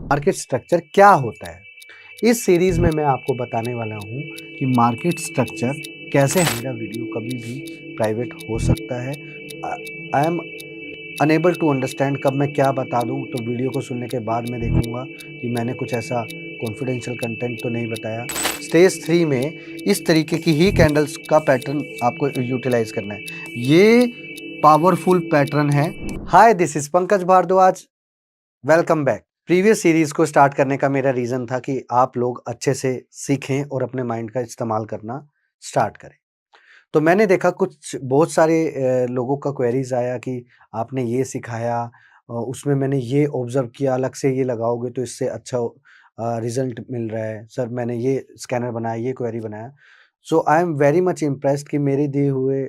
Market structure क्या होता है। इस सीरीज में मैं आपको बताने वाला हूँ कि मार्केट स्ट्रक्चर कैसे। मेरा वीडियो कभी भी प्राइवेट हो सकता है। I am unable to understand कब मैं क्या बता दूं, तो वीडियो को सुनने के बाद मैं देखूंगा कि मैंने कुछ ऐसा कॉन्फिडेंशियल कंटेंट तो नहीं बताया। स्टेज 3 में इस तरीके की ही कैंडल्स का पैटर्न आपको यूटिलाइज करना है। ये पावरफुल पैटर्न है। Hi, this is Pankaj Bhardwaj, welcome back. Previous series को स्टार्ट करने का मेरा रीजन था कि आप लोग अच्छे से सीखें और अपने माइंड का इस्तेमाल करना स्टार्ट करें। तो मैंने देखा कुछ बहुत सारे लोगों का क्वेरीज आया कि आपने ये सिखाया, उसमें मैंने ये ऑब्जर्व किया, अलग से ये लगाओगे तो इससे अच्छा रिजल्ट मिल रहा है। सर मैंने ये स्कैनर बनाया, ये क्वेरी बनाया। So I am very much impressed कि मेरे दिए हुए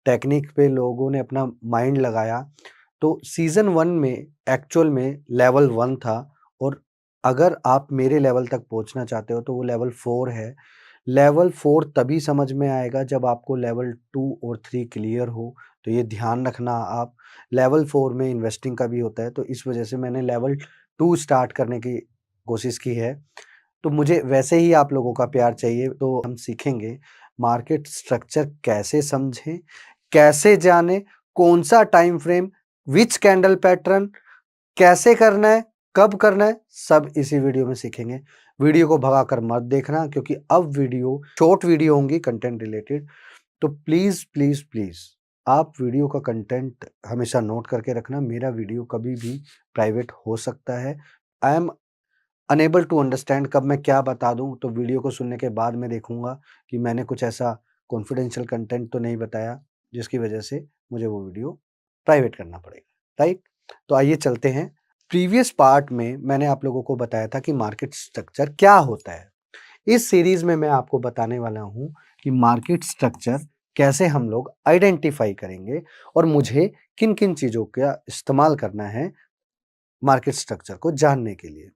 टेक्निक पे लोगों ने अपना माइंड लगाया। तो सीज़न 1 में एक्चुअल में लेवल 1 था, और अगर आप मेरे लेवल तक पहुंचना चाहते हो तो वो लेवल 4 है। लेवल 4 तभी समझ में आएगा जब आपको लेवल 2 और 3 क्लियर हो। तो ये ध्यान रखना आप। लेवल 4 में इन्वेस्टिंग का भी होता है, तो इस वजह से मैंने लेवल 2 स्टार्ट करने की कोशिश की है। तो मुझे वैसे ही आप लोगों का प्यार चाहिए। तो हम सीखेंगे मार्केट स्ट्रक्चर कैसे समझें, कैसे जानें, कौन सा टाइम फ्रेम, विच कैंडल पैटर्न, कैसे करना है, कब करना है, सब इसी वीडियो में सीखेंगे। वीडियो को भगाकर मत देखना, क्योंकि अब वीडियो शॉर्ट वीडियो होंगी कंटेंट रिलेटेड। तो प्लीज प्लीज प्लीज आप वीडियो का कंटेंट हमेशा नोट करके रखना। मेरा वीडियो कभी भी प्राइवेट हो सकता है। I am unable to understand कब मैं क्या बता दूं, तो वीडियो को सुनने के बाद मैं देखूंगा कि मैंने कुछ ऐसा कॉन्फिडेंशियल कंटेंट तो नहीं बताया जिसकी वजह से मुझे वो वीडियो प्राइवेट करना पड़ेगा। राइट, तो आइए चलते हैं। प्रीवियस पार्ट में मैंने आप लोगों को बताया था कि मार्केट स्ट्रक्चर क्या होता है। इस सीरीज में मैं आपको बताने वाला हूं कि मार्केट स्ट्रक्चर कैसे हम लोग आइडेंटिफाई करेंगे और मुझे किन किन चीजों का इस्तेमाल करना है मार्केट स्ट्रक्चर को जानने के लिए।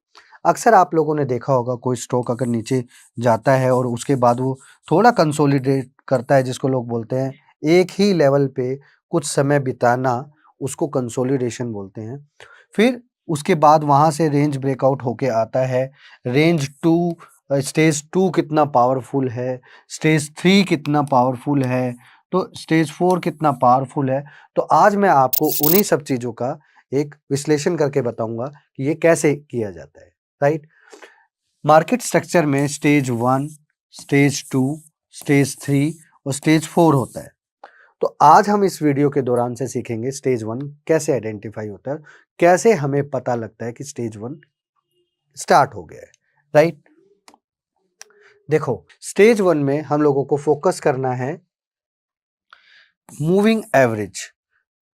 अक्सर आप लोगों ने देखा होगा, कोई स्टॉक अगर नीचे जाता है और उसके बाद वो थोड़ा कंसोलिडेट करता है, जिसको लोग बोलते हैं एक ही लेवल पे कुछ समय बिताना, उसको कंसोलिडेशन बोलते हैं। फिर उसके बाद वहां से रेंज ब्रेकआउट होके आता है। रेंज 2, स्टेज 2 कितना पावरफुल है, स्टेज 3 कितना पावरफुल है, तो स्टेज 4 कितना पावरफुल है। तो आज मैं आपको उन्हीं सब चीजों का एक विश्लेषण करके बताऊंगा कि ये कैसे किया जाता है। राइट, मार्केट स्ट्रक्चर में स्टेज 1, स्टेज 2, स्टेज 3 और स्टेज 4 होता है। तो आज हम इस वीडियो के दौरान से सीखेंगे स्टेज 1 कैसे आइडेंटिफाई होता है, कैसे हमें पता लगता है कि स्टेज 1 स्टार्ट हो गया है। राइट, देखो स्टेज 1 में हम लोगों को फोकस करना है मूविंग एवरेज।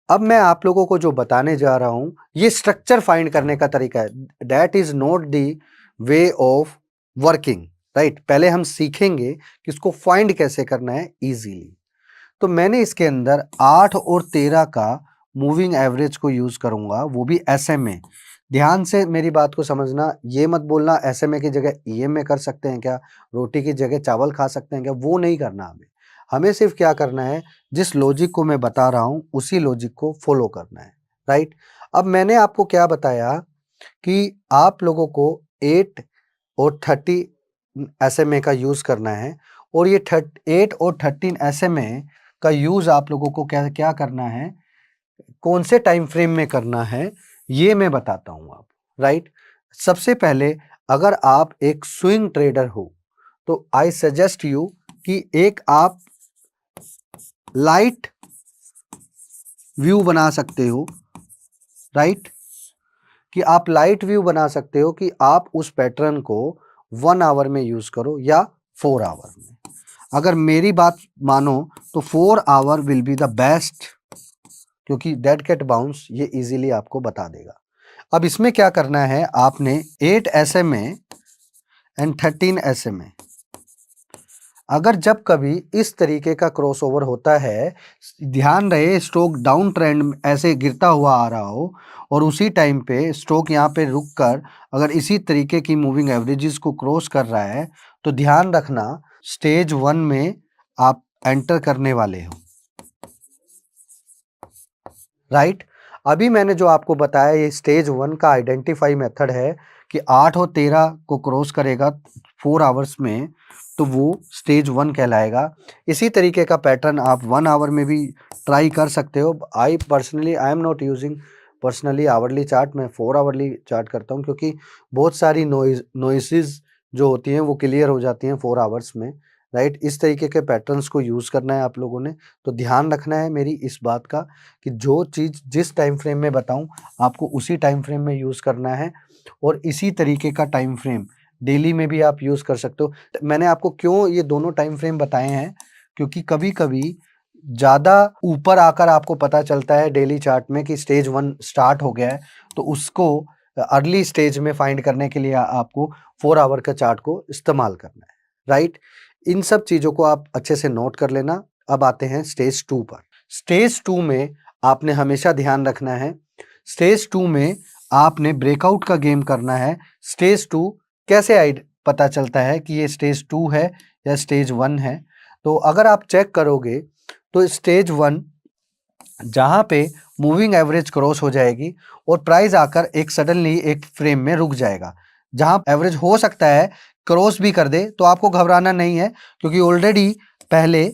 अब मैं आप लोगों को जो बताने जा रहा हूं, ये स्ट्रक्चर फाइंड करने का तरीका है। That is not the way of working. Right, पहले हम सीखेंगे कि इसको फाइंड कैसे करना है इजीली। तो मैंने इसके अंदर 8 और 13 का मूविंग एवरेज को यूज करूंगा, वो भी एसएमए। ध्यान से मेरी बात को समझना, ये मत बोलना एसएमए की जगह ईएमए कर सकते हैं क्या, रोटी की जगह चावल खा सकते हैं क्या, वो नहीं करना हमें। हमें सिर्फ क्या करना है, जिस लॉजिक को मैं बता रहा हूं उसी लॉजिक को फॉलो करना है। राइट, अब मैंने आपको क्या बताया कि आप लोगों को 8 और 30 एसएमए का यूज करना है, और ये 8 और 13 एसएमए का यूज आप लोगों को क्या क्या करना है, कौन से टाइम फ्रेम में करना है, ये मैं बताता हूं आप। राइट, सबसे पहले अगर आप एक स्विंग ट्रेडर हो तो आई सजेस्ट यू कि एक आप लाइट व्यू बना सकते हो। राइट, कि आप लाइट व्यू बना सकते हो कि आप उस पैटर्न को 1 आवर में यूज करो या 4 आवर में। अगर मेरी बात मानो तो 4 hour will be the best, क्योंकि डेड कैट बाउंस ये इजीली आपको बता देगा। अब इसमें क्या करना है, आपने 8 एसएमए एंड 13 एसएमए, अगर जब कभी इस तरीके का क्रॉसओवर होता है, ध्यान रहे स्टॉक डाउन ट्रेंड ऐसे गिरता हुआ आ रहा हो और उसी टाइम पे स्टॉक यहाँ पे रुक कर अगर इसी तरीके की मूविंग एवरेजेस को क्रॉस कर रहा है, तो ध्यान रखना स्टेज 1 में आप एंटर करने वाले हो। राइट, अभी मैंने जो आपको बताया ये स्टेज 1 का आइडेंटिफाई मेथड है कि 8 और 13 को क्रॉस करेगा 4 आवर्स में, तो वो स्टेज 1 कहलाएगा। इसी तरीके का पैटर्न आप 1 आवर में भी ट्राई कर सकते हो। I am not using personally hourly chart, मैं 4 आवरली चार्ट करता हूँ, क्योंकि बहुत सारी नॉइसेस जो होती हैं वो क्लियर हो जाती हैं 4 आवर्स में, राइट। इस तरीके के पैटर्न्स को यूज़ करना है आप लोगों ने। तो ध्यान रखना है मेरी इस बात का कि जो चीज़ जिस टाइम फ्रेम में बताऊं आपको उसी टाइम फ्रेम में यूज़ करना है, और इसी तरीके का टाइम फ्रेम डेली में भी आप यूज़ कर सकते हो। मैंने आपको क्यों ये दोनों टाइम फ्रेम बताए हैं, क्योंकि कभी कभी ज़्यादा ऊपर आकर आपको पता चलता है डेली चार्ट में कि स्टेज 1 स्टार्ट हो गया है, तो उसको अर्ली स्टेज में फाइंड करने के लिए आपको 4 आवर का चार्ट को इस्तेमाल करना है, राइट। इन सब चीज़ों को आप अच्छे से नोट कर लेना। अब आते हैं स्टेज 2 पर। स्टेज 2 में आपने हमेशा ध्यान रखना है, स्टेज 2 में आपने ब्रेकआउट का गेम करना है। स्टेज 2 कैसे पता चलता है कि ये स्टेज 2 है या स्टेज 1 है? तो अगर आप चेक करोगे तो स्टेज 1 जहाँ पे मूविंग एवरेज क्रॉस हो जाएगी और प्राइस आकर एक सडनली एक फ्रेम में रुक जाएगा, जहाँ एवरेज हो सकता है क्रॉस भी कर दे, तो आपको घबराना नहीं है, क्योंकि ऑलरेडी पहले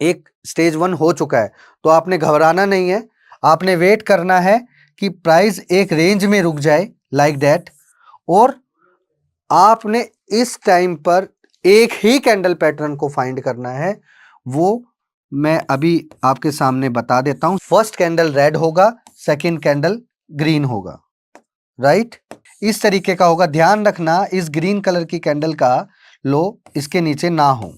एक स्टेज 1 हो चुका है। तो आपने घबराना नहीं है, आपने वेट करना है कि प्राइस एक रेंज में रुक जाए लाइक दैट, और आपने इस टाइम पर एक ही कैंडल पैटर्न को फाइंड करना है। वो मैं अभी आपके सामने बता देता हूं। फर्स्ट कैंडल रेड होगा, सेकंड कैंडल ग्रीन होगा, राइट। इस तरीके का होगा। ध्यान रखना इस ग्रीन कलर की कैंडल का लो इसके नीचे ना हो।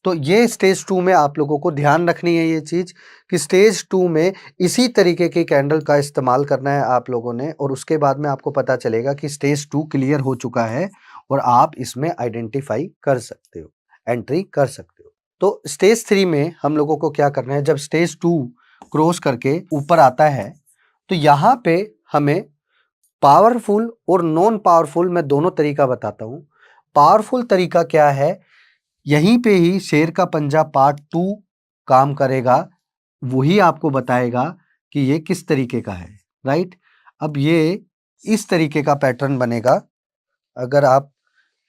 तो ये स्टेज 2 में आप लोगों को ध्यान रखनी है ये चीज कि स्टेज 2 में इसी तरीके की कैंडल का इस्तेमाल करना है आप लोगों ने, और उसके बाद में आपको पता चलेगा कि स्टेज 2 क्लियर हो चुका है और आप इसमें आइडेंटिफाई कर सकते हो, एंट्री कर सकते हो। तो स्टेज 3 में हम लोगों को क्या करना है, जब स्टेज 2 क्रॉस करके ऊपर आता है तो यहाँ पे हमें पावरफुल और नॉन पावरफुल मैं दोनों तरीका बताता हूँ। पावरफुल तरीका क्या है, यहीं पे ही शेर का पंजा पार्ट 2 काम करेगा, वही आपको बताएगा कि ये किस तरीके का है, राइट। अब ये इस तरीके का पैटर्न बनेगा। अगर आप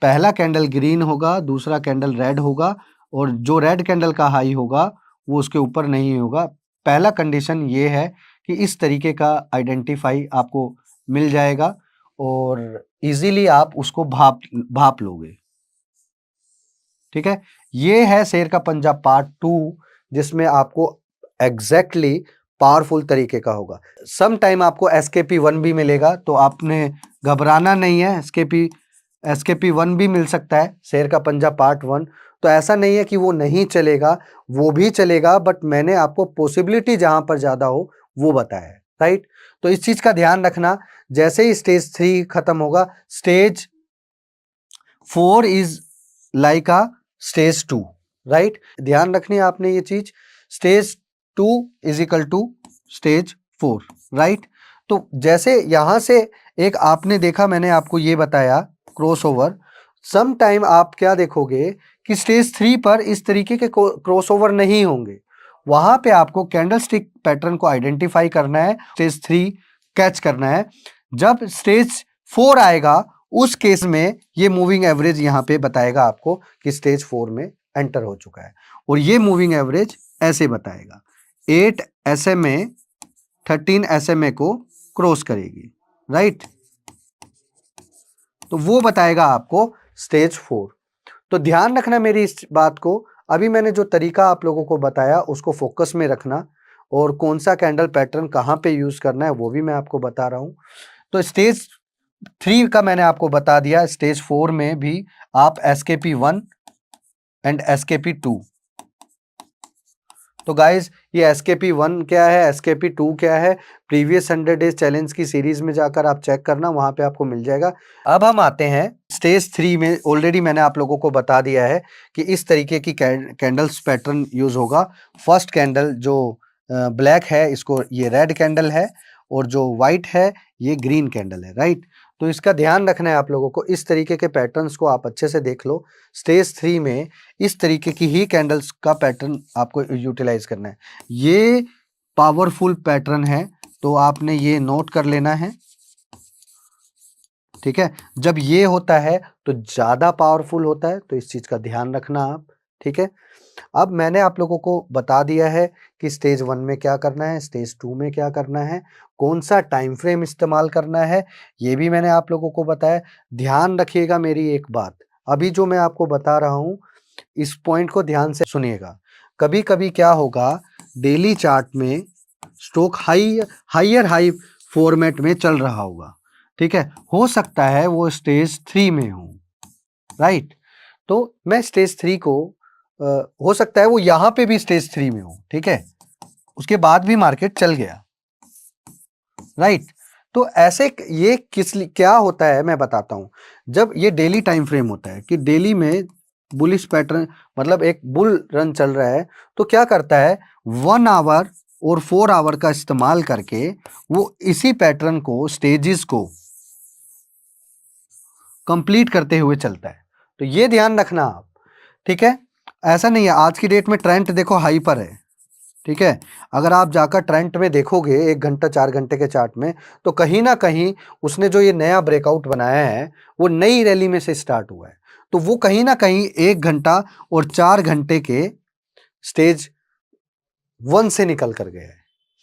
पहला कैंडल ग्रीन होगा, दूसरा कैंडल रेड होगा, और जो रेड कैंडल का हाई होगा वो उसके ऊपर नहीं होगा। पहला कंडीशन ये है कि इस तरीके का आइडेंटिफाई आपको मिल जाएगा और इजीली आप उसको भाप लोगे, ठीक है। ये है शेर का पंजा पार्ट 2, जिसमें आपको एग्जैक्टली पावरफुल तरीके का होगा। सम टाइम आपको एसकेपी 1 भी मिलेगा, तो आपने घबराना नहीं है। एसकेपी 1 भी मिल सकता है, शेर का पंजा पार्ट 1। तो ऐसा नहीं है कि वो नहीं चलेगा, वो भी चलेगा, बट मैंने आपको पॉसिबिलिटी जहां पर ज्यादा हो वो बताया है, राइट। तो इस चीज का ध्यान रखना। जैसे ही स्टेज 3 खत्म होगा, stage 4 is like a stage 2, right. ध्यान रखनी है आपने ये चीज। Stage 2 is equal to stage 4, right. तो जैसे यहां से एक आपने देखा, मैंने आपको ये बताया क्रॉसओवर। सम टाइम आप क्या देखोगे कि स्टेज 3 पर इस तरीके के क्रॉसओवर नहीं होंगे, वहां पे आपको कैंडलस्टिक पैटर्न को आइडेंटिफाई करना है, स्टेज 3 कैच करना है। जब स्टेज 4 आएगा उस केस में ये मूविंग एवरेज यहाँ पे बताएगा आपको कि स्टेज 4 में एंटर हो चुका है, और ये मूविंग एवरेज ऐसे बताएगा 8 SMA 13 SMA को क्रॉस करेगी, राइट। तो वो बताएगा आपको स्टेज 4। तो ध्यान रखना मेरी इस बात को। अभी मैंने जो तरीका आप लोगों को बताया उसको फोकस में रखना, और कौन सा कैंडल पैटर्न कहाँ पे यूज करना है वो भी मैं आपको बता रहा हूँ। तो स्टेज 3 का मैंने आपको बता दिया। स्टेज 4 में भी आप एसकेपी 1 एंड एसकेपी 2। तो गाइज ये एसकेपी 1 क्या है, एसकेपी 2 क्या है, प्रीवियस 100 डेज चैलेंज की सीरीज में जाकर आप चेक करना, वहां पे आपको मिल जाएगा। अब हम आते हैं स्टेज 3 में। ऑलरेडी मैंने आप लोगों को बता दिया है कि इस तरीके की कैंडल्स पैटर्न यूज होगा। फर्स्ट कैंडल जो ब्लैक है इसको ये रेड कैंडल है, और जो व्हाइट है ये ग्रीन कैंडल है, राइट। तो इसका ध्यान रखना है आप लोगों को। इस तरीके के पैटर्न्स को आप अच्छे से देख लो। स्टेज 3 में इस तरीके की ही कैंडल्स का पैटर्न आपको यूटिलाइज करना है। ये पावरफुल पैटर्न है, तो आपने ये नोट कर लेना है। ठीक है। जब ये होता है तो ज़्यादा पावरफुल होता है, तो इस चीज़ का ध्यान रखना आप, ठीक है। अब मैंने आप लोगों को बता दिया है कि स्टेज 1 में क्या करना है, स्टेज 2 में क्या करना है, कौन-सा टाइम फ्रेम इस्तेमाल करना है, ये भी मैंने आप लोगों को बताया। ध्यान रखिएगा मेरी एक बात, अभी जो मैं आपको बता रहा हूँ, इस पॉइंट को ध्यान से सुनिएगा। कभी-कभी क्या होगा, डेली चार्ट में स्टॉक हायर हाई फॉर्मेट में चल रहा होगा, ठीक है। हो सकता है वो स्टेज 3 में हो, राइट। तो मैं स्टेज 3 को हो सकता है वो यहां पे भी स्टेज 3 में हो, ठीक है, उसके बाद भी मार्केट चल गया, राइट। तो ऐसे ये क्या होता है मैं बताता हूं। जब ये डेली टाइम फ्रेम होता है कि डेली में बुलिश पैटर्न, मतलब एक बुल रन चल रहा है, तो क्या करता है 1 आवर और 4 आवर का इस्तेमाल करके वो इसी पैटर्न को, स्टेजेस को कंप्लीट करते हुए चलता है। तो ये ध्यान रखना आप, ठीक है। ऐसा नहीं है, आज की डेट में ट्रेंड देखो हाई पर है, ठीक है। अगर आप जाकर ट्रेंड में देखोगे 1 घंटा 4 घंटे के चार्ट में, तो कहीं ना कहीं उसने जो ये नया ब्रेकआउट बनाया है वो नई रैली में से स्टार्ट हुआ है, तो वो कहीं ना कहीं 1 घंटा और 4 घंटे के स्टेज 1 से निकल कर गया है,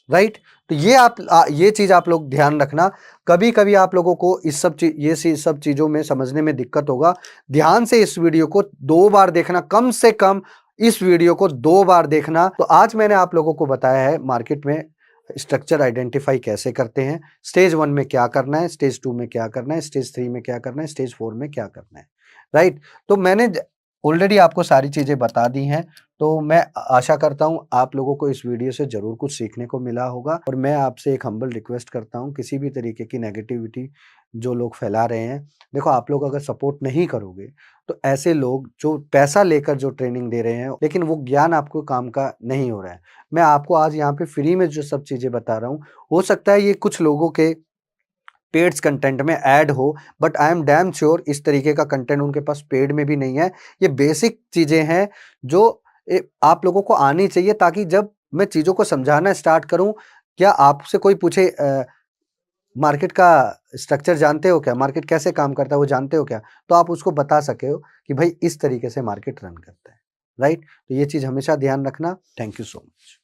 राइट। तो ये चीज आप लोग ध्यान रखना। कभी कभी आप लोगों को इस सब चीजों में समझने में दिक्कत होगा। ध्यान से इस वीडियो को 2 बार देखना, कम से कम इस वीडियो को 2 बार देखना। तो आज मैंने आप लोगों को बताया है मार्केट में स्ट्रक्चर आइडेंटिफाई कैसे करते हैं, स्टेज 1 में क्या करना है, स्टेज 2 में क्या करना है, स्टेज 3 में क्या करना है, स्टेज 4 में क्या करना है, राइट। तो मैंने ऑलरेडी आपको सारी चीजें बता दी हैं। तो मैं आशा करता हूं आप लोगों को इस वीडियो से जरूर कुछ सीखने को मिला होगा, और मैं आपसे एक हम्बल रिक्वेस्ट करता हूं, किसी भी तरीके की नेगेटिविटी जो लोग फैला रहे हैं, देखो आप लोग अगर सपोर्ट नहीं करोगे तो ऐसे लोग जो पैसा लेकर जो ट्रेनिंग दे रहे हैं, लेकिन वो ज्ञान आपको काम का नहीं हो रहा है। मैं आपको आज यहाँ पे फ्री में जो सब चीजें बता रहा हूँ, हो सकता है ये कुछ लोगों के पेड्स कंटेंट में ऐड हो, but I am damn sure इस तरीके का कंटेंट उनके पास पेड में भी नहीं है। ये बेसिक चीजें हैं जो आप लोगों को आनी चाहिए, ताकि जब मैं चीजों को समझाना स्टार्ट करूं, क्या आपसे कोई पूछे मार्केट का स्ट्रक्चर जानते हो क्या, मार्केट कैसे काम करता है वो जानते हो क्या, तो आप उसको बता सके हो कि भाई इस तरीके से मार्केट रन करता है, राइट। तो ये चीज हमेशा ध्यान रखना। Thank you so much.